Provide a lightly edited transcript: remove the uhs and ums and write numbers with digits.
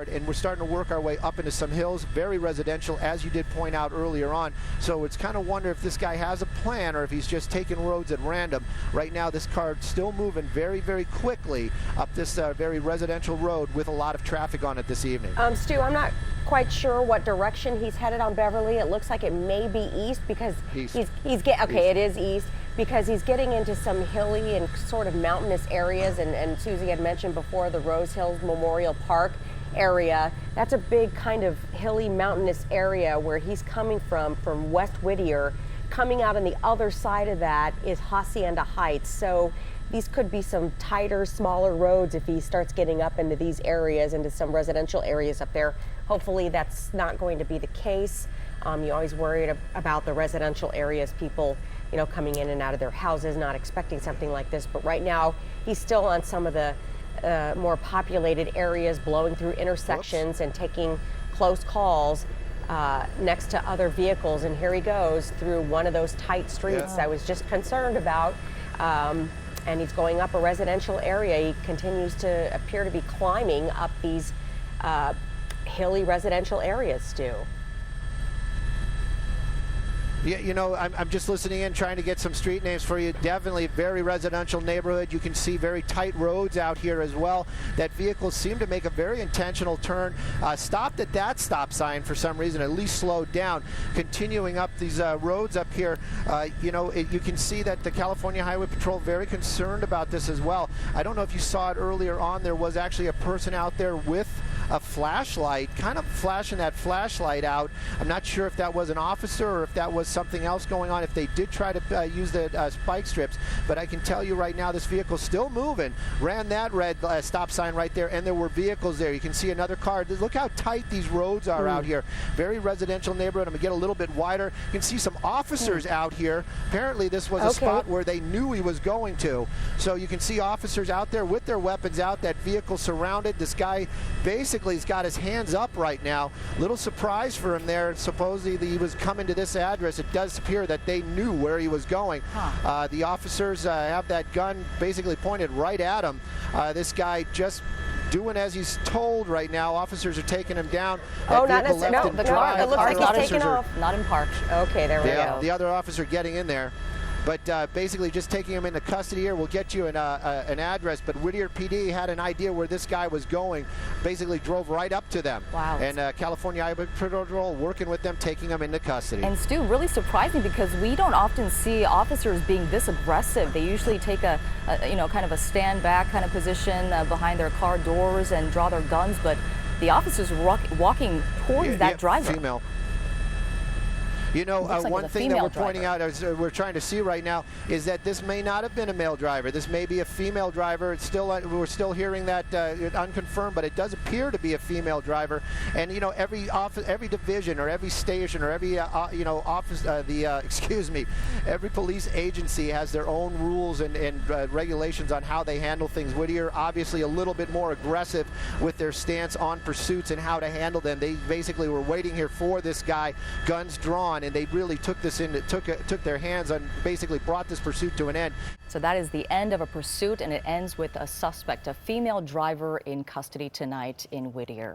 And we're starting to work our way up into some hills, very residential, as you did point out earlier on. So it's kind of wonder if this guy has a plan or if he's just taking roads at random. Right now, this car still moving very, very quickly up this very residential road with a lot of traffic on it this evening. Stu, I'm not quite sure what direction he's headed on Beverly. It looks like it may be east because it is east because he's getting into some hilly and sort of mountainous areas. And Susie had mentioned before the Rose Hills Memorial Park area. That's a big kind of hilly mountainous area where he's coming from West Whittier. Coming out on the other side of that is Hacienda Heights. So these could be some tighter, smaller roads if he starts getting up into these areas, into some residential areas up there. Hopefully that's not going to be the case. You always worried about the residential areas, people, coming in and out of their houses, not expecting something like this. But right now, he's still on some of the more populated areas, blowing through intersections and taking close calls next to other vehicles. And here he goes through one of those tight streets I was just concerned about. And he's going up a residential area. He continues to appear to be climbing up these hilly residential areas, Stu. Yeah, I'm just listening in, trying to get some street names for you. Definitely a very residential neighborhood. You can see very tight roads out here as well. That vehicle seemed to make a very intentional turn, stopped at that stop sign for some reason, at least slowed down. Continuing up these roads up here, you can see that the California Highway Patrol very concerned about this as well. I don't know if you saw it earlier on. There was actually a person out there with a flashlight, kind of flashing that flashlight out. I'm not sure if that was an officer or if that was something else going on, if they did try to use the spike strips. But I can tell you right now, this vehicle's still moving. Ran that red stop sign right there, and there were vehicles there. You can see another car. Look how tight these roads are out here. Very residential neighborhood. I'm going to get a little bit wider. You can see some officers out here. Apparently this was a spot where they knew he was going to. So you can see officers out there with their weapons out. That vehicle surrounded. This guy basically has got his hands up right now. Little surprise for him there. Supposedly he was coming to this address. It does appear that they knew where he was going. The officers have that gun basically pointed right at him. This guy just doing as he's told right now. Officers are taking him down. Not necessarily. No, the car. It looks like he's taking off. Not in park. Okay, there we go. The other officer getting in there. But basically just taking him into custody here. We'll get you an address. But Whittier PD had an idea where this guy was going, basically drove right up to them. Wow. And California Highway Patrol working with them, taking them into custody. And Stu, really surprising because we don't often see officers being this aggressive. They usually take a kind of a stand back kind of position behind their car doors and draw their guns. But the officers were walking towards that driver. Female. One thing that we're pointing out, as we're trying to see right now, is that this may not have been a male driver. This may be a female driver. It's still we're still hearing that unconfirmed, but it does appear to be a female driver. And every division or every station or every office, every police agency has their own rules and regulations on how they handle things. Whittier obviously a little bit more aggressive with their stance on pursuits and how to handle them. They basically were waiting here for this guy, guns drawn. And they really took this in, took their hands on, basically brought this pursuit to an end. So that is the end of a pursuit, and it ends with a suspect, a female driver, in custody tonight in Whittier.